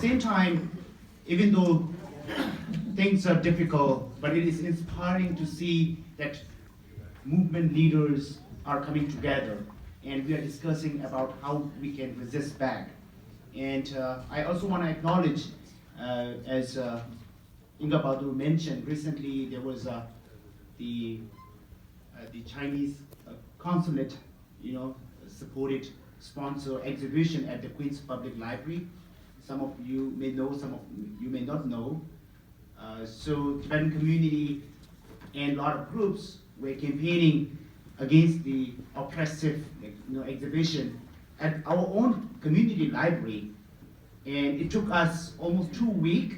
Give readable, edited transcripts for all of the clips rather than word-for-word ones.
Same time, even though things are difficult, but it is inspiring to see that movement leaders are coming together and we are discussing about how we can resist back. And I also want to acknowledge, as Inga Bahadur mentioned, recently there was the Chinese consulate, supported sponsor exhibition at the Queen's Public Library. Some of you may know, some of you may not know. So Tibetan community and a lot of groups were campaigning against the oppressive exhibition at our own community library. And it took us almost 2 weeks.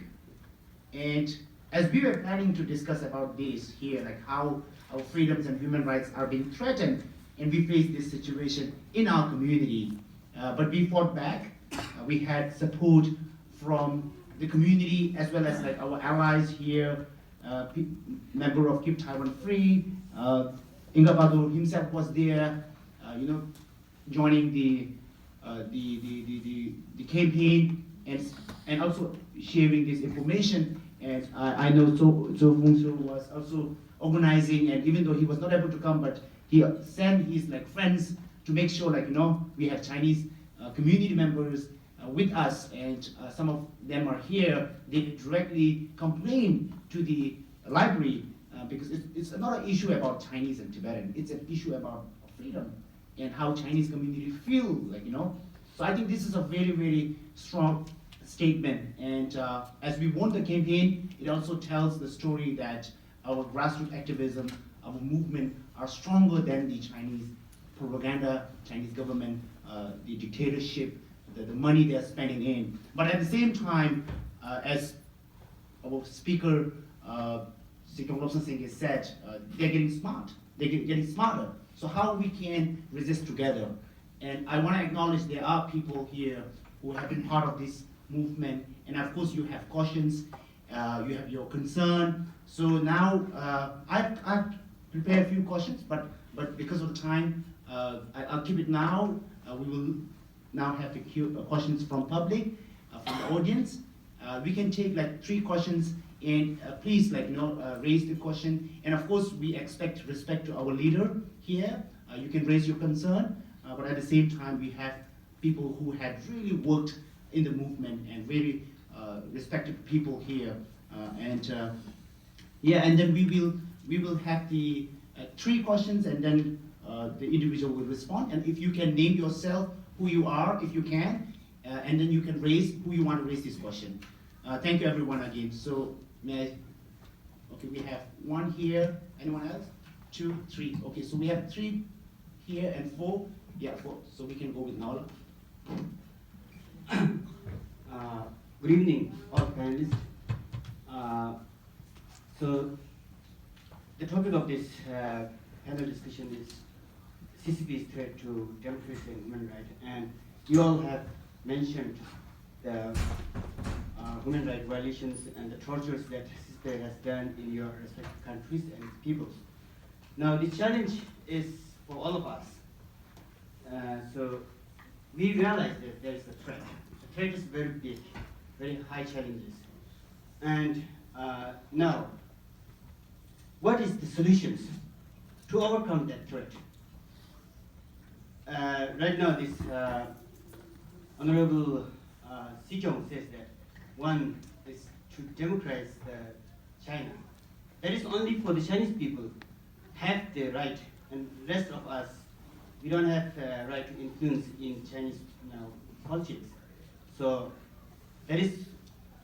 And as we were planning to discuss about this here, like how our freedoms and human rights are being threatened, and we face this situation in our community. But we fought back. We had support from the community as well as like our allies here, member of Keep Taiwan Free. Inga Bahadur himself was there, joining the campaign and also sharing this information. And I know Zhou Fengsu was also organizing, and even though he was not able to come, but he sent his friends to make sure we have Chinese community members with us, and some of them are here. They directly complain to the library because it's not an issue about Chinese and Tibetan. It's an issue about freedom and how Chinese community feel, So I think this is a very, very strong statement. And as we won the campaign, it also tells the story that our grassroots activism, our movement are stronger than the Chinese propaganda, Chinese government, the dictatorship, the money they're spending in. But at the same time, as our speaker, Sikdong Lobsang Singh has said, they're getting smart. They're getting smarter. So how we can resist together? And I want to acknowledge there are people here who have been part of this movement. And of course, you have cautions, you have your concern. So now I've prepared a few questions, but because of the time, I'll keep it now. We will now have the questions from public, from the audience. We can take 3 questions, and please raise the question. And of course, we expect respect to our leader here. You can raise your concern, but at the same time, we have people who have really worked in the movement and very respected people here. And then we will have the 3 questions, and then the individual will respond. And if you can name yourself, who you are, if you can, and then you can raise who you want to raise this question. Thank you, everyone, again. So may I? Okay, we have 1 here. Anyone else? 2, 3. Okay, so we have 3 here and 4. Yeah, 4. So we can go with Naula. Good evening, all panelists. So the topic of this panel discussion is CCP's threat to democracy and human rights, and you all have mentioned the human rights violations and the tortures that CCP has done in your respective countries and peoples. Now the challenge is for all of us. So we realize that there is a threat. The threat is very big, very high challenges. And now, what is the solutions to overcome that threat? Right now, this Honorable Sijong says that one is to democratize China. That is only for the Chinese people have the right, and the rest of us, we don't have the right to influence in Chinese politics. So that is,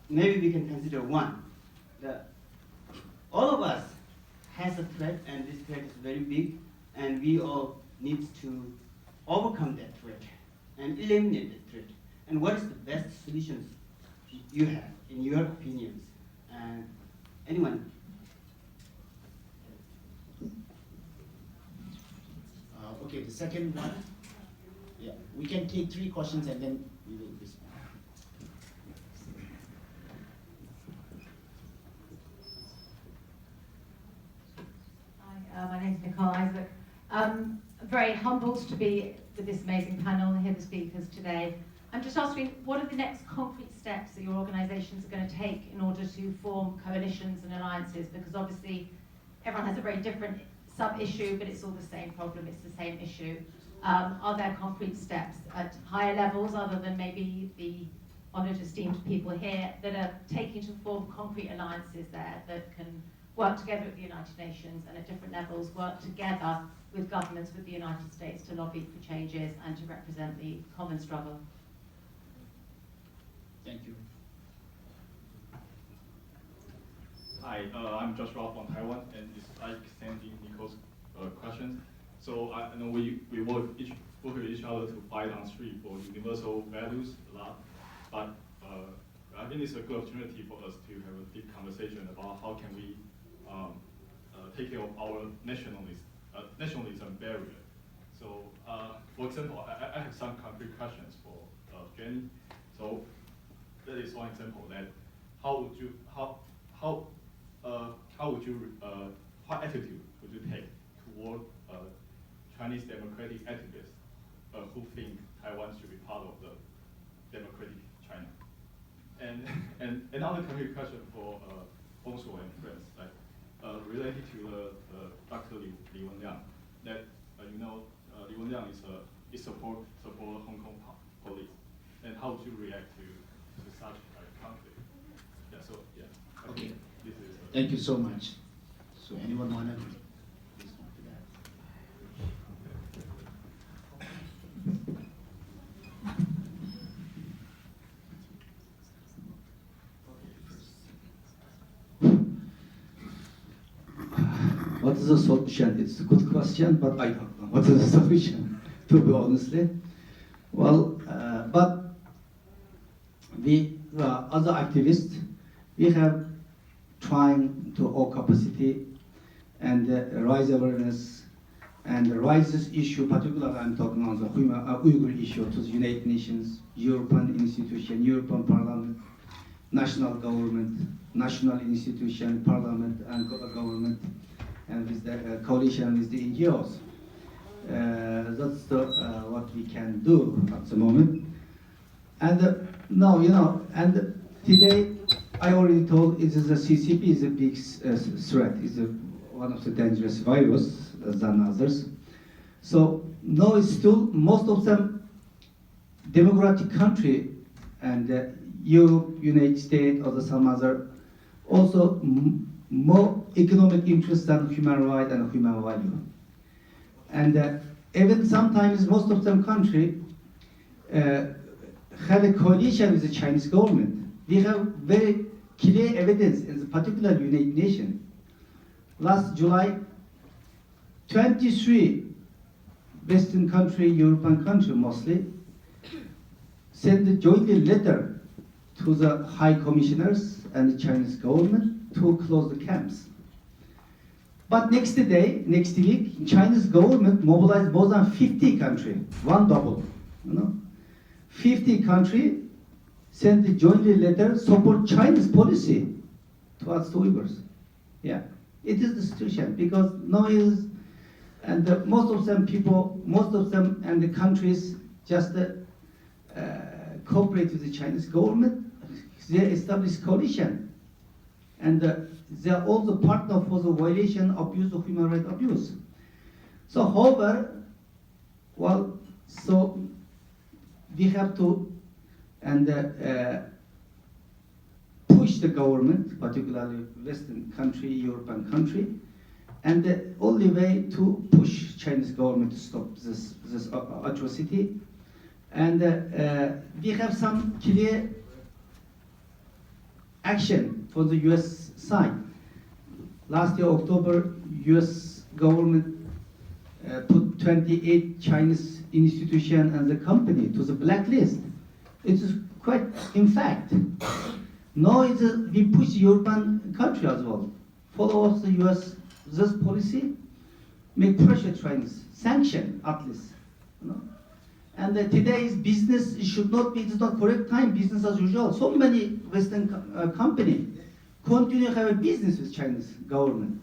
maybe we can consider one. All of us has a threat, and this threat is very big, and we all need to overcome that threat and eliminate that threat. And what is the best solutions you have, in your opinions? And anyone? Okay, the second one. Yeah, we can take 3 questions and then we will respond. Hi, my name is Nicole Isaac. I'm very humbled to be with this amazing panel and hear the speakers today. I'm just asking, what are the next concrete steps steps that your organisations are going to take in order to form coalitions and alliances? Because obviously everyone has a very different sub-issue, but it's all the same problem, it's the same issue. Are there concrete steps at higher levels, other than maybe the honoured, esteemed people here, that are taking to form concrete alliances there that can work together at the United Nations and at different levels work together with governments, with the United States, to lobby for changes and to represent the common struggle? Thank you. Hi, I'm Joshua from Taiwan, and it's like extending Nico's questions. So I know we work with each other to fight on street for universal values a lot, but I think it's a good opportunity for us to have a deep conversation about how can we take care of our nationalism barrier. So, for example, I have some concrete questions for Jenny. So that is one example. That what attitude would you take toward Chinese democratic activists who think Taiwan should be part of the democratic China? And another concrete question for Bongshuo and friends, like related to Dr. Li Wenliang, that Li Wenliang is support Hong Kong police, and how would you react to such conflict? Yeah. So yeah. Okay. This is. Thank you so much. So anyone want to respond to that? What is the solution? It's a good question, but I don't know what is the solution, to be honestly. Well, but we, other activists, we have trying to hold capacity and raise awareness and raise this issue, particularly I'm talking on the Uyghur issue, to the United Nations, European institution, European Parliament, national government, national institution, parliament and government, and with the coalition with the NGOs. That's what we can do at the moment. And now, and today I already told it is the CCP is a big threat, is one of the dangerous virus than others. So now it's still most of them democratic country and Europe, United States, or some other also more economic interest than human right and human value. And even sometimes most of them country had a coalition with the Chinese government. We have very clear evidence in the particular United Nations. Last July, 23 Western country, European country mostly, sent a joint letter to the high commissioners and the Chinese government to close the camps. But next week, Chinese government mobilized more than 50 countries, one double, 50 countries sent a joint letter support Chinese policy towards the Uyghurs. Yeah, it is the situation because now is, and most of them people, most of them and the countries just cooperate with the Chinese government. They establish coalition, and they are also partner for the violation, abuse of human rights abuse. So, however, well, so we have to push the government, particularly Western country, European country, and the only way to push Chinese government to stop this atrocity. And we have some clear action for the U.S. side. Last year, October, U.S. government put 28 Chinese institutions and the company to the blacklist. It is quite, in fact, now we push European country as well. Follow the U.S. this policy, make pressure Chinese, sanction at least. And today's business should not be, it's not correct time, business as usual. So many Western companies continue to have a business with Chinese government.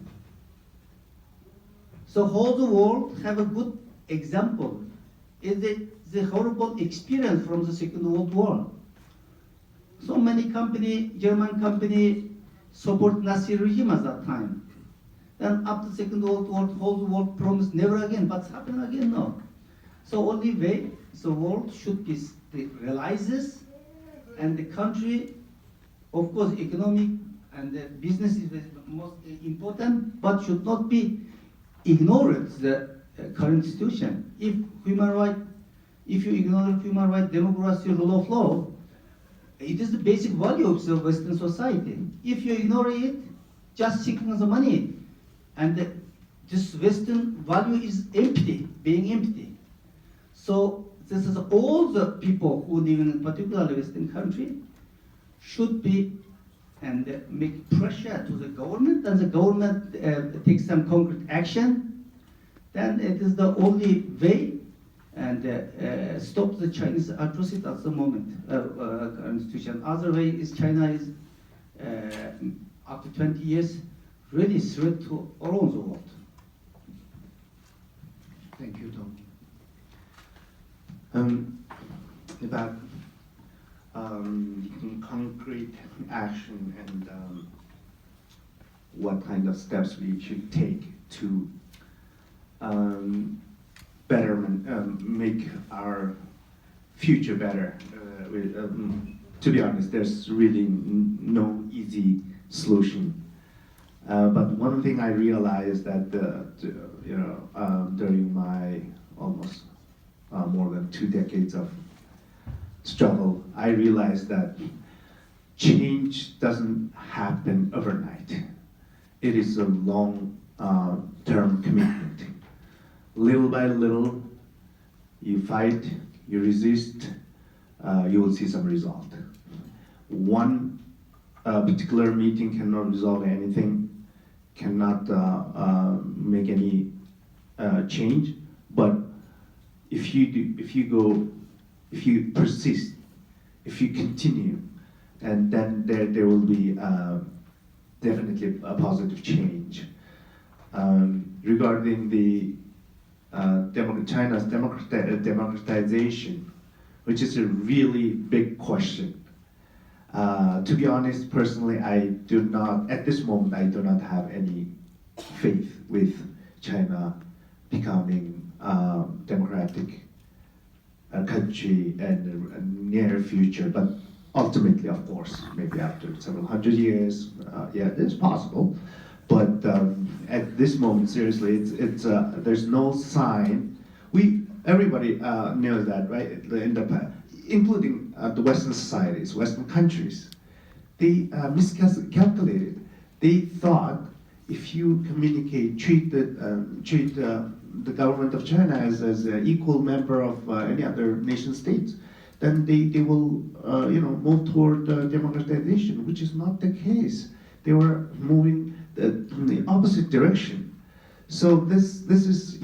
So whole the world have a good example. Is the horrible experience from the Second World War. So many German company support Nazi regime at that time. Then after Second World War, whole world promised never again. What's happened again now? So only way the world should be realizes, and the country, of course, economic and business is the most important, but should not be ignored the current situation. If you ignore human right, democracy, rule of law, it is the basic value of the Western society. If you ignore it, just seeking the money, and this Western value is empty, being empty. So this is all the people who live in particularly Western country should be and make pressure to the government, and the government takes some concrete action. Then it is the only way and stop the Chinese atrocity at the moment, current situation. Other way is China is, after 20 years, really threat to all over the world. Thank you, Tom. About concrete action and what kind of steps we should take to make our future better. To be honest, there's really no easy solution. But one thing I realized that during my almost more than 2 decades of struggle, I realized that change doesn't happen overnight. It is a long-term commitment. Little by little, you fight, you resist, you will see some result. One particular meeting cannot resolve anything, cannot make any change, but if you persist, if you continue, and then there will be definitely a positive change. Regarding the China's democratization, which is a really big question. To be honest, personally, at this moment, I do not have any faith with China becoming democratic country in the near future, but ultimately, of course, maybe after several hundred years, yeah, it's possible. But at this moment, seriously, there's no sign. Everybody knows that, right? Including the Western societies, Western countries, they miscalculated. They thought if you treat the government of China as an equal member of any other nation states, then they will move toward democratization, which is not the case. They were moving in the opposite direction. So this is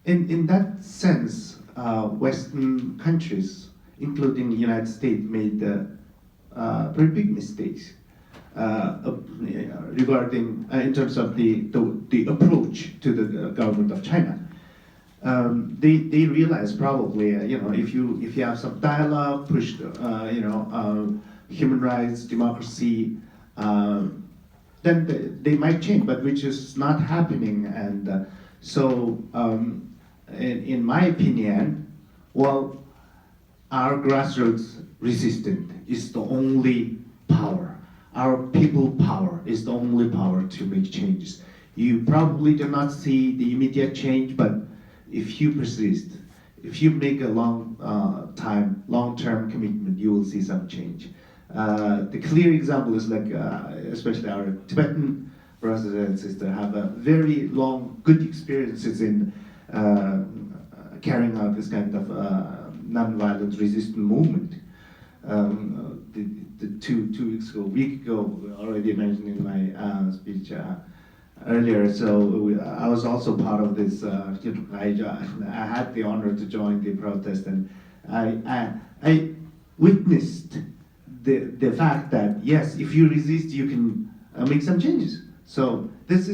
in that sense, Western countries, including the United States, made very big mistakes regarding in terms of the approach to the government of China. They realized probably if you have some dialogue, push human rights, democracy, then they might change, but which is not happening. And so in my opinion, well, our grassroots resistance is the only power. Our people power is the only power to make changes. You probably do not see the immediate change, but if you persist, if you make a long-term commitment, you will see some change. The clear example is like, especially our Tibetan brothers and sisters have a very good experiences in carrying out this kind of non-violent resistance movement. The a week ago, already mentioned in my speech earlier. So I was also part of this. I had the honor to join the protest, and I witnessed the fact that yes, if you resist, you can make some changes. So this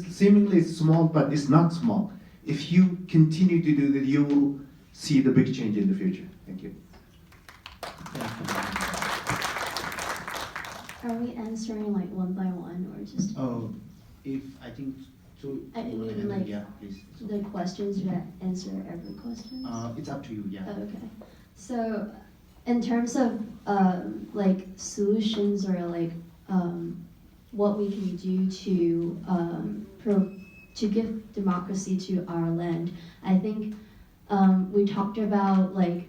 seemingly small, but it's not small. If you continue to do that, you will see the big change in the future. Thank you. Are we answering like one by one or just Oh, if I think to. I mean, like, yeah, please. the questions? You answer every question? It's up to you. Yeah. Okay. So, in terms of like solutions or like what we can do to give democracy to our land, I think we talked about like,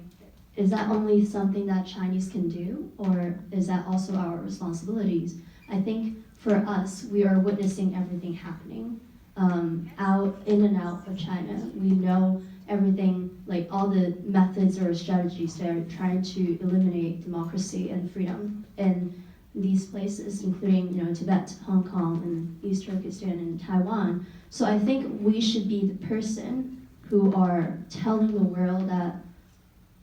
is that only something that Chinese can do, or is that also our responsibilities? I think for us, we are witnessing everything happening out in and out of China. We know everything, like all the methods or strategies that are trying to eliminate democracy and freedom in these places, including Tibet, Hong Kong, and East Turkestan, and Taiwan. So I think we should be the person who are telling the world that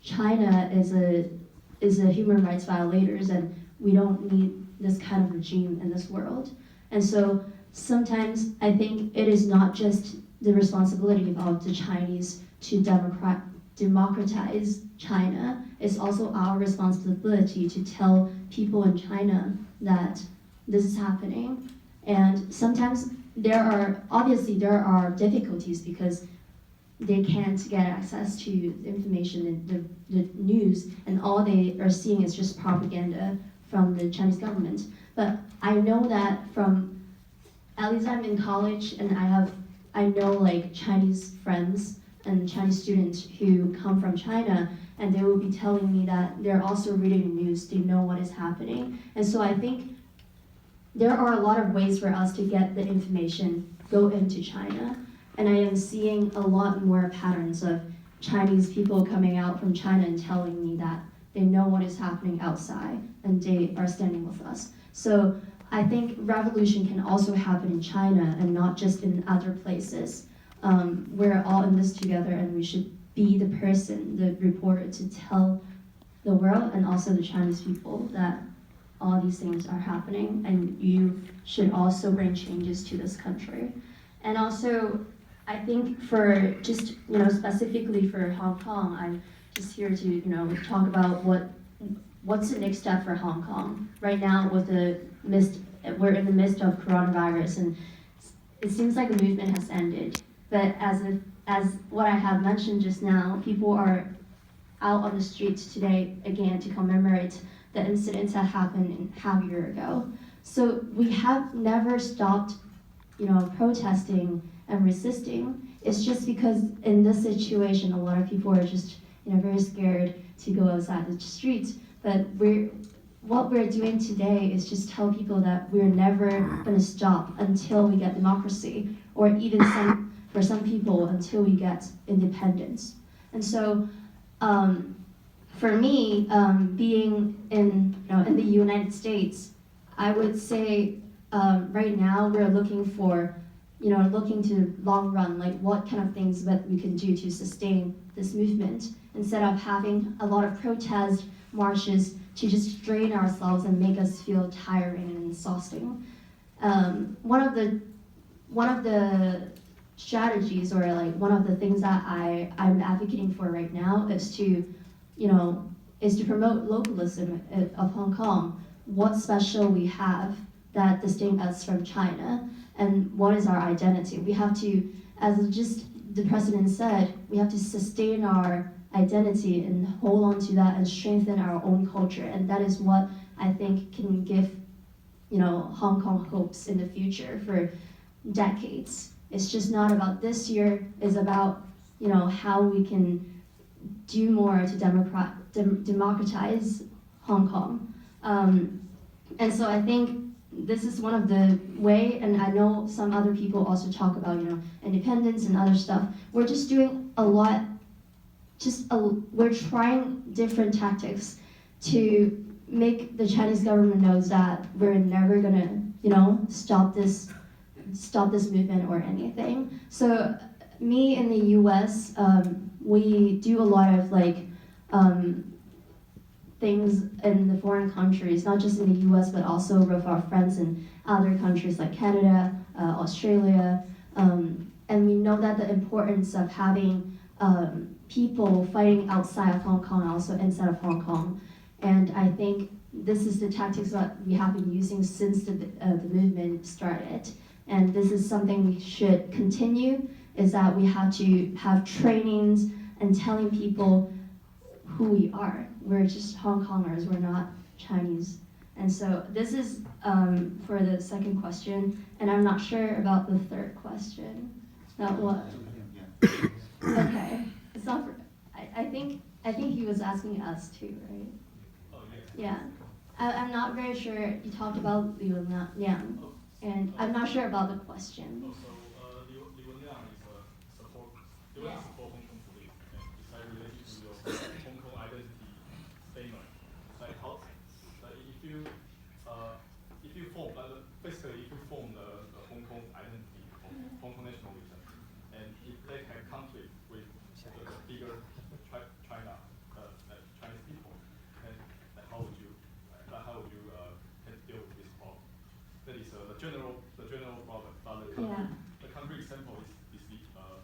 China is a human rights violators, and we don't need this kind of regime in this world. And so sometimes I think it is not just the responsibility of the Chinese to democratize China, it's also our responsibility to tell people in China that this is happening. And sometimes there are difficulties because they can't get access to the information and the news, and all they are seeing is just propaganda from the Chinese government. But I know that from, at least I'm in college, and I know like Chinese friends and Chinese students who come from China, and they will be telling me that they're also reading the news, they know what is happening. And so I think there are a lot of ways for us to get the information go into China. And I am seeing a lot more patterns of Chinese people coming out from China and telling me that they know what is happening outside and they are standing with us. So I think revolution can also happen in China and not just in other places. We're all in this together, and we should be the person, the reporter, to tell the world and also the Chinese people that all these things are happening, and you should also bring changes to this country. And also, I think for just, specifically for Hong Kong, I'm just here to, talk about what's the next step for Hong Kong. Right now, we're in the midst of coronavirus, and it seems like the movement has ended. But as what I have mentioned just now, people are out on the streets today again to commemorate the incidents that happened half a year ago. So we have never stopped, protesting and resisting. It's just because in this situation, a lot of people are just, very scared to go outside the streets. But what we're doing today is just tell people that we're never going to stop until we get democracy, or even for some people until we get independence. And so, for me, being in the United States, I would say right now we're looking to long run, like what kind of things that we can do to sustain this movement, instead of having a lot of protest marches to just drain ourselves and make us feel tiring and exhausting. One of the strategies, or like one of the things that I'm advocating for right now is to promote localism of Hong Kong. What special we have that distinct us from China, and what is our identity? We have to, as just the president said, we have to sustain our identity and hold on to that and strengthen our own culture. And that is what I think can give, Hong Kong hopes in the future for decades. It's just not about this year, it's about, how we can do more to democratize Hong Kong. And so I think this is one of the way, and I know some other people also talk about, independence and other stuff. We're just doing a lot, we're trying different tactics to make the Chinese government knows that we're never gonna, stop this movement or anything. So me in the US, we do a lot of things in the foreign countries, not just in the US, but also with our friends in other countries like Canada, Australia. And we know that the importance of having people fighting outside of Hong Kong, also inside of Hong Kong. And I think this is the tactics that we have been using since the movement started. And this is something we should continue, is that we have to have trainings and telling people who we are. We're just Hong Kongers, we're not Chinese. And so this is for the second question, and I'm not sure about the third question. That what? Okay, it's not for, I think he was asking us too, right? Oh, Yeah, I'm not very sure. You talked about Liu Liang, and I'm not sure about the question. Also, Liu Liang is a support Hong Kong police, and it's like related to your Hong Kong identity statement. It's like how, if you form, basically if you form the Hong Kong identity, Hong Kong nationalism, and if they have conflict with the bigger China, Chinese people, then how would you deal with this problem? That is the general problem. But the concrete example is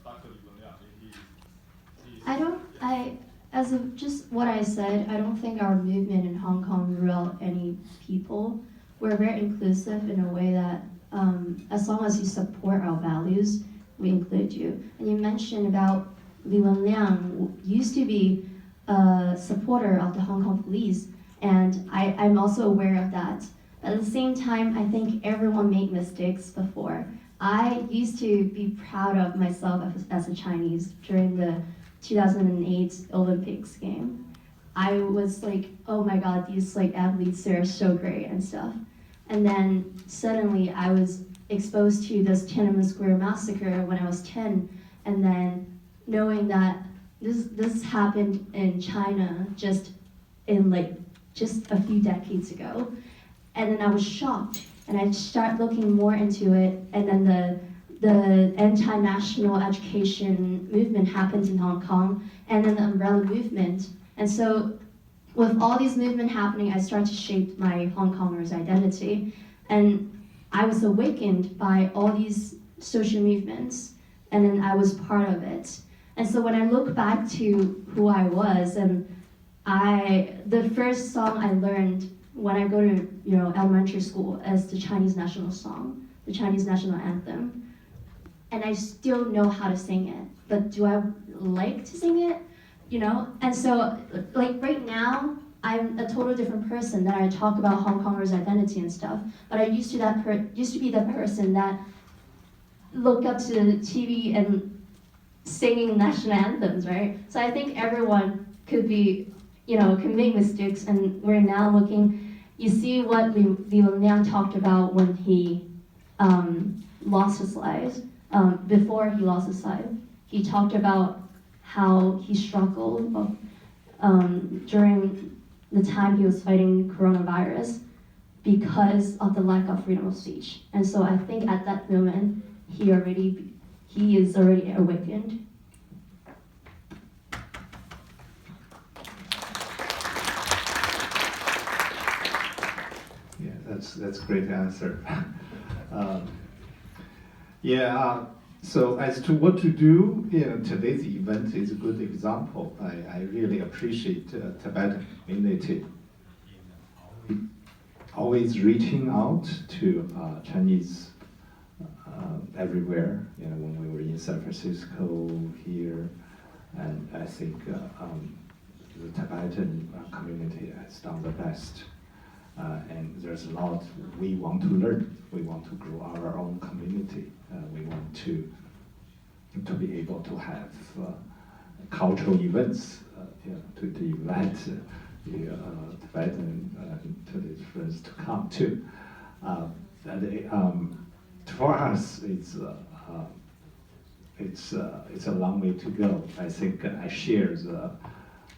Dr. Liu Liang. As of just what I said, I don't think our movement in Hong Kong rule out any people. We're very inclusive in a way that as long as you support our values, we include you. And you mentioned about Liu Liang used to be a supporter of the Hong Kong police, and I'm also aware of that. But at the same time, I think everyone made mistakes before. I used to be proud of myself as a Chinese during the 2008 Olympics game. I was like, oh my God, these like athletes are so great and stuff. And then suddenly I was exposed to this Tiananmen Square massacre when I was 10, and then knowing that this happened in China just a few decades ago. And then I was shocked, and I started looking more into it, and then the anti-national education movement happened in Hong Kong, and then the umbrella movement. And so with all these movements happening, I started to shape my Hong Kongers identity. And I was awakened by all these social movements, and then I was part of it. And so when I look back to who I was, and the first song I learned when I go to elementary school is the Chinese national song, the Chinese national anthem. And I still know how to sing it, but do I like to sing it? And so like right now, I'm a total different person that I talk about Hong Kongers identity and stuff. But I used to be the person that looked up to the TV and singing national anthems, right? So I think everyone could be, can make mistakes, and we're now looking. You see what Liu Liang talked about when he lost his life. Before he lost his life, he talked about how he struggled during the time he was fighting coronavirus because of the lack of freedom of speech. And so I think at that moment, he is already awakened. Yeah, that's a great answer. So as to what to do, today's event is a good example. I really appreciate Tibetan community always reaching out to Chinese everywhere. When we were in San Francisco here, and I think the Tibetan community has done the best. And there's a lot we want to learn. We want to grow our own community. We want to be able to have cultural events to invite the Tibetan to the friends to come to. For us, it's a long way to go. I think I share the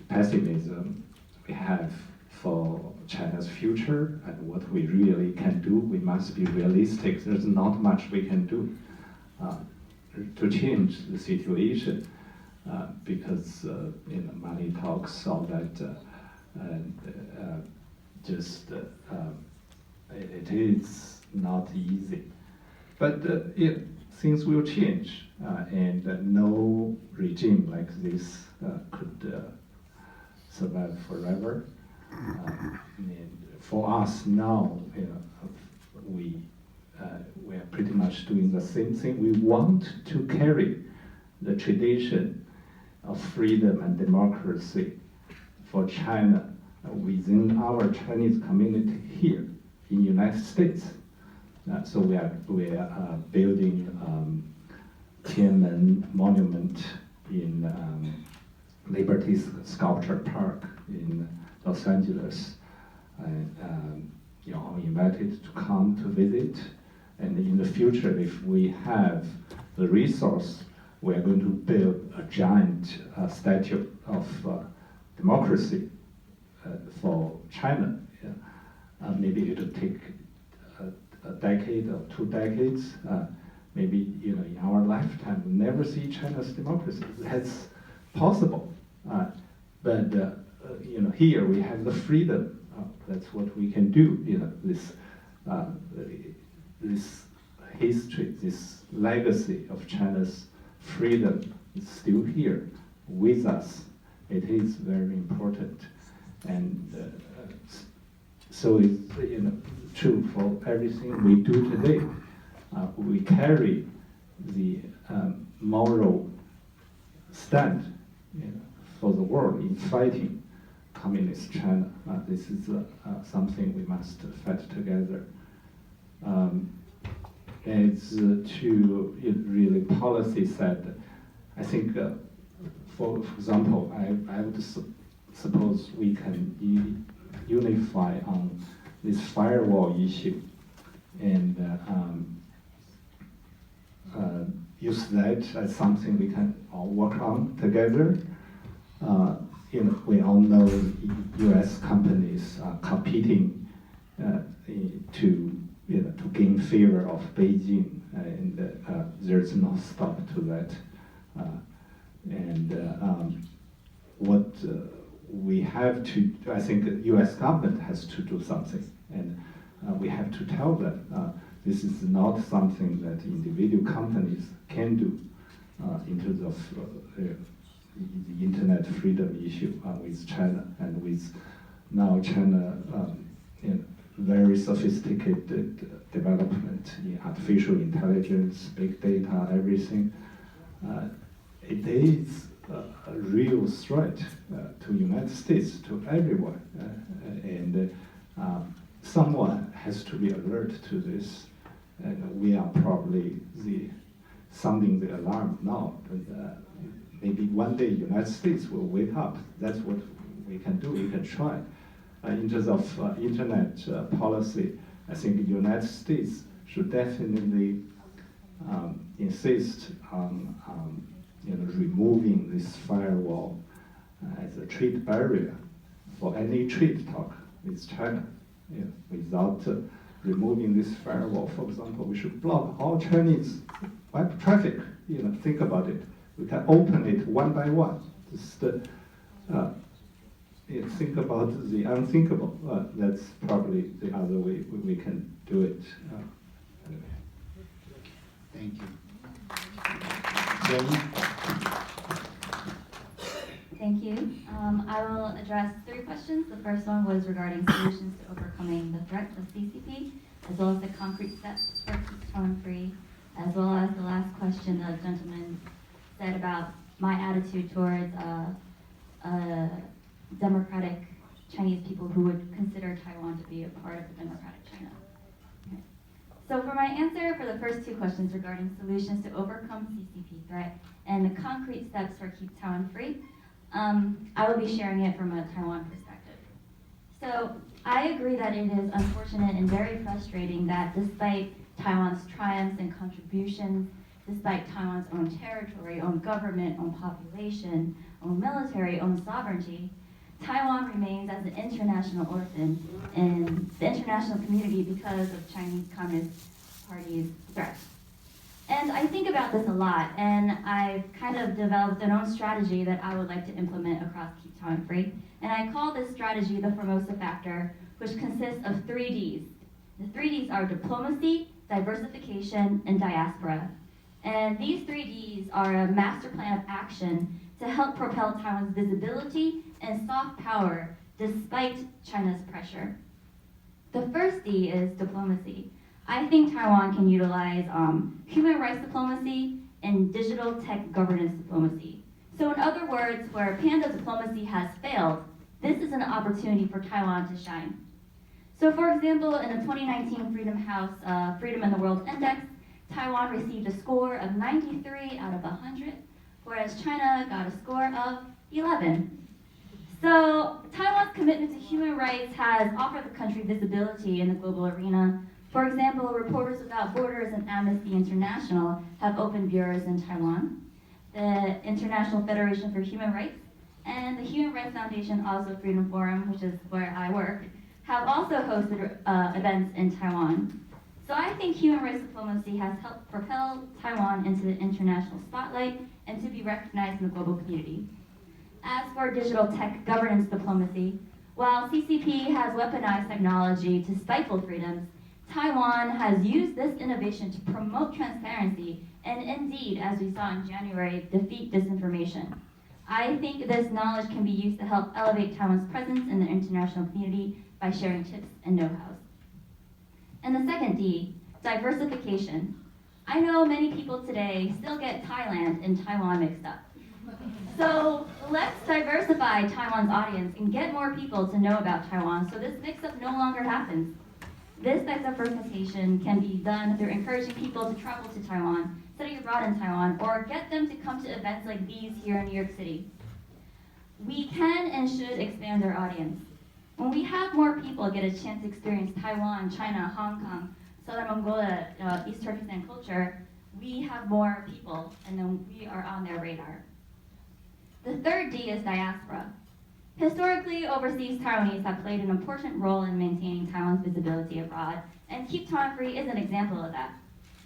pessimism we have for China's future and what we really can do. We must be realistic. There's not much we can do to change the situation because money talks, all that, it is not easy. But things will change, and no regime like this could survive forever. And for us now, we are pretty much doing the same thing. We want to carry the tradition of freedom and democracy for China within our Chinese community here in United States. So we are building Tiananmen Monument in Liberty Sculpture Park in Los Angeles. I'm invited to come to visit, and in the future, if we have the resource, we are going to build a giant statue of democracy for China. Maybe it'll take a decade or 2 decades. Maybe in our lifetime, we'll never see China's democracy. That's possible. But here we have the freedom. That's what we can do. This history, this legacy of China's freedom is still here with us. It is very important, and so it's true for everything we do today. We carry the moral stand for the world in fighting communist China. This is something we must fight together. It's to really policy side. I think, for example, I would suppose we can unify on this firewall issue and use that as something we can all work on together. We all know U.S. companies are competing to gain favor of Beijing, and there's no stop to that. What we have to, I think, the U.S. government has to do something, and we have to tell them this is not something that individual companies can do in terms of the internet freedom issue with China, and with now China very sophisticated development in artificial intelligence, big data, everything. It is a real threat to United States, to everyone, and someone has to be alert to this, and we are probably sounding the alarm now. But, maybe one day United States will wake up. That's what we can do. We can try. In terms of internet policy, I think the United States should definitely insist on removing this firewall as a trade barrier for any trade talk with China. Without removing this firewall, for example, we should block all Chinese web traffic. Think about it. We can open it one by one. Just think about the unthinkable. That's probably the other way we can do it. Thank you. Jenny? Thank you. I will address 3 questions. The first one was regarding solutions to overcoming the threat of CCP, as well as the concrete steps for Keep Taiwan Free, as well as the last question the gentleman said about my attitude towards democratic Chinese people who would consider Taiwan to be a part of the democratic China. Okay. So for my answer for the first 2 questions regarding solutions to overcome CCP threat and the concrete steps for Keep Taiwan Free, I will be sharing it from a Taiwan perspective. So I agree that it is unfortunate and very frustrating that despite Taiwan's triumphs and contributions, despite Taiwan's own territory, own government, own population, own military, own sovereignty, Taiwan remains as an international orphan in the international community because of Chinese Communist Party's threats. And I think about this a lot, and I've kind of developed an own strategy that I would like to implement across Keep Taiwan Free. And I call this strategy the Formosa Factor, which consists of 3 Ds. The 3 Ds are diplomacy, diversification, and diaspora. And these 3 Ds are a master plan of action to help propel Taiwan's visibility and soft power despite China's pressure. The first D is diplomacy. I think Taiwan can utilize human rights diplomacy and digital tech governance diplomacy. So in other words, where panda diplomacy has failed, this is an opportunity for Taiwan to shine. So for example, in the 2019 Freedom House Freedom in the World Index, Taiwan received a score of 93 out of 100, whereas China got a score of 11. So Taiwan's commitment to human rights has offered the country visibility in the global arena. For example, Reporters Without Borders and Amnesty International have opened bureaus in Taiwan. The International Federation for Human Rights and the Human Rights Foundation Oslo Freedom Forum, which is where I work, have also hosted events in Taiwan. So I think human rights diplomacy has helped propel Taiwan into the international spotlight and to be recognized in the global community. As for digital tech governance diplomacy, while CCP has weaponized technology to stifle freedoms, Taiwan has used this innovation to promote transparency and indeed, as we saw in January, defeat disinformation. I think this knowledge can be used to help elevate Taiwan's presence in the international community by sharing tips and know-hows. And the second D, diversification. I know many people today still get Thailand and Taiwan mixed up. So let's diversify Taiwan's audience and get more people to know about Taiwan so this mix-up no longer happens. This diversification can be done through encouraging people to travel to Taiwan, study abroad in Taiwan, or get them to come to events like these here in New York City. We can and should expand our audience. When we have more people get a chance to experience Taiwan, China, Hong Kong, Southern Mongolia, East Turkestan culture, we have more people and then we are on their radar. The third D is diaspora. Historically, overseas Taiwanese have played an important role in maintaining Taiwan's visibility abroad, and Keep Taiwan Free is an example of that.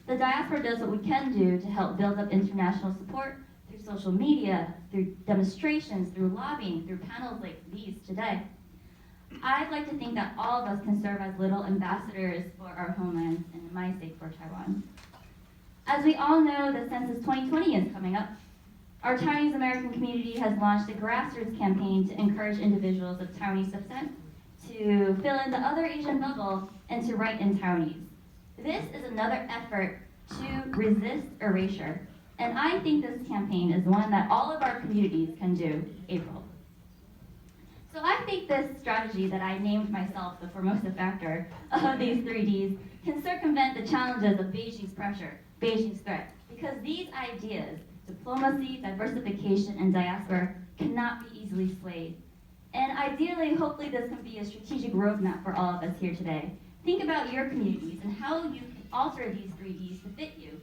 The diaspora does what we can do to help build up international support through social media, through demonstrations, through lobbying, through panels like these today. I'd like to think that all of us can serve as little ambassadors for our homeland, and my sake for Taiwan. As we all know, the Census 2020 is coming up. Our Chinese American community has launched a grassroots campaign to encourage individuals of Taiwanese descent to fill in the other Asian bubble and to write in Taiwanese. This is another effort to resist erasure, and I think this campaign is one that all of our communities can do. April. So I think this strategy that I named myself the Formosa factor of these 3 Ds can circumvent the challenges of Beijing's pressure, Beijing's threat, because these ideas, diplomacy, diversification, and diaspora, cannot be easily swayed. And ideally, hopefully this can be a strategic roadmap for all of us here today. Think about your communities and how you can alter these 3 Ds to fit you.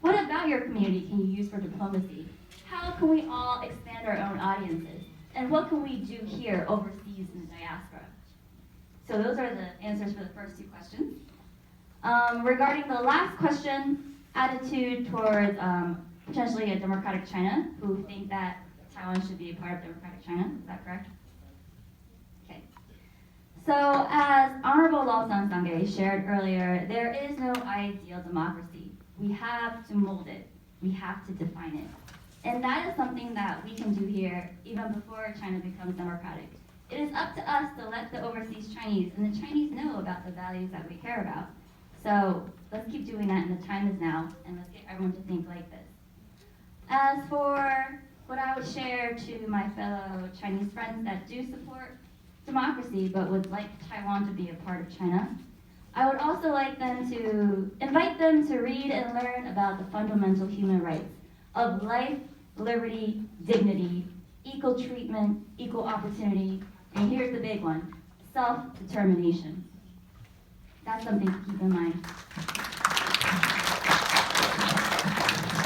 What about your community can you use for diplomacy? How can we all expand our own audiences? And what can we do here overseas in the diaspora? So those are the answers for the first 2 questions. Regarding the last question, attitude towards potentially a democratic China, who think that Taiwan should be a part of democratic China, is that correct? Okay. So as Honorable Law Sang-Sangay shared earlier, there is no ideal democracy. We have to mold it. We have to define it. And that is something that we can do here even before China becomes democratic. It is up to us to let the overseas Chinese and the Chinese know about the values that we care about. So let's keep doing that, and the time is now, and let's get everyone to think like this. As for what I would share to my fellow Chinese friends that do support democracy but would like Taiwan to be a part of China, I would also like them to invite them to read and learn about the fundamental human rights of life, liberty, dignity, equal treatment, equal opportunity, and here's the big one, self-determination. That's something to keep in mind.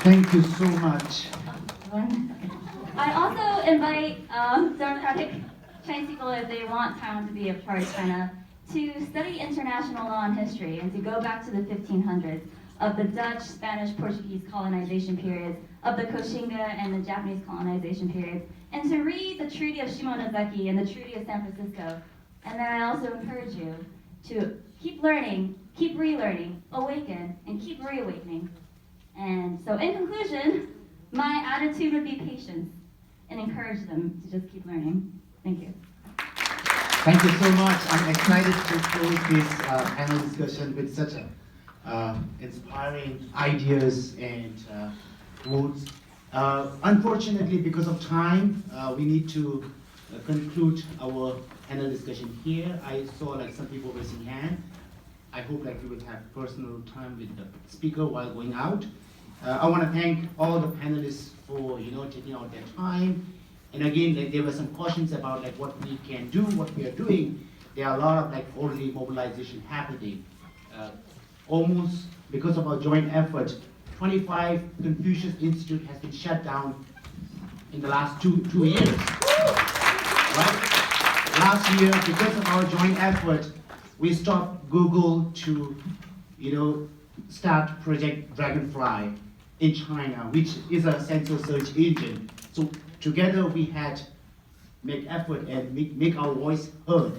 Thank you so much. I also invite democratic Chinese people, if they want Taiwan to be a part of China, to study international law and history and to go back to the 1500s of the Dutch, Spanish, Portuguese colonization periods, of the Koshinga and the Japanese colonization periods, and to read the Treaty of Shimonoseki and the Treaty of San Francisco. And then I also encourage you to keep learning, keep relearning, awaken, and keep reawakening. And so in conclusion, my attitude would be patience and encourage them to just keep learning. Thank you. Thank you so much. I'm excited to close this panel discussion with such inspiring ideas and quotes. Unfortunately, because of time, we need to conclude our panel discussion here. I saw like some people raising hand. I hope like we will have personal time with the speaker while going out. I want to thank all the panelists for taking out their time. And again, like, there were some questions about like what we can do, what we are doing. There are a lot of like already mobilization happening. Almost because of our joint effort, 25 Confucius Institute has been shut down in the last two years. Right? Last year, because of our joint effort, we stopped Google to, start Project Dragonfly in China, which is a sensor search engine. So together we had make effort and make our voice heard.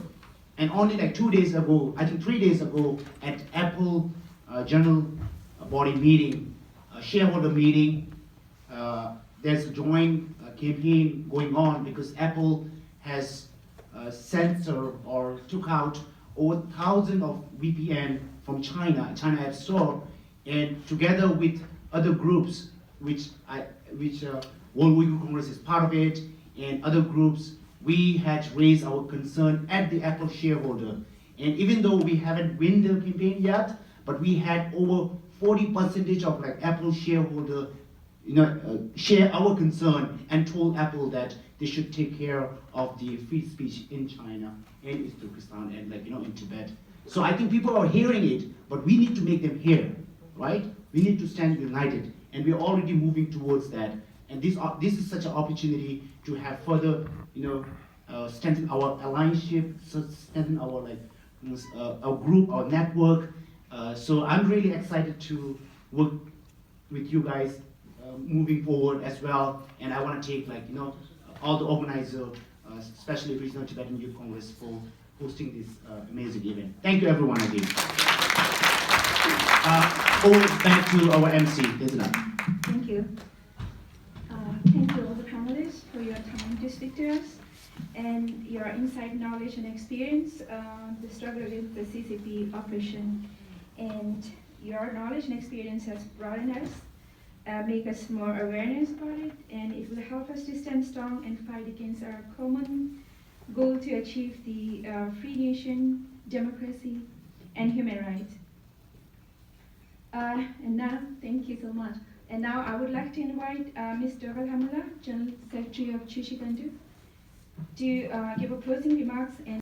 And only like 2 days ago, I think 3 days ago, at Apple General Body meeting, shareholder meeting, there's a joint campaign going on because Apple has censored or took out over 1,000 of VPN from China App Store, and together with other groups, which World Uyghur Congress is part of it, and other groups, we had raised our concern at the Apple shareholder. And even though we haven't won the campaign yet, but we had over 40% of like Apple shareholder, share our concern and told Apple that they should take care of the free speech in China and in Turkestan and in Tibet. So I think people are hearing it, but we need to make them hear, right? We need to stand united, and we're already moving towards that. And this is such an opportunity to have further, strengthen our alliance-ship, strengthen our our group, our network. So I'm really excited to work with you guys moving forward as well. And I want to take all the organizers, especially Regional Tibetan Youth Congress, for hosting this amazing event. Thank you everyone again. Over back to our MC, Desna. Thank you. Thank you all the panelists for your time to speak to us and your insight, knowledge, and experience, the struggle with the CCP operation. And your knowledge and experience has broadened us, make us more awareness about it, and it will help us to stand strong and fight against our common goal to achieve the free nation, democracy, and human rights. And now, thank you so much. And now I would like to invite Mr. Alhamullah, General Secretary of Chuchikandu, to give a closing remarks and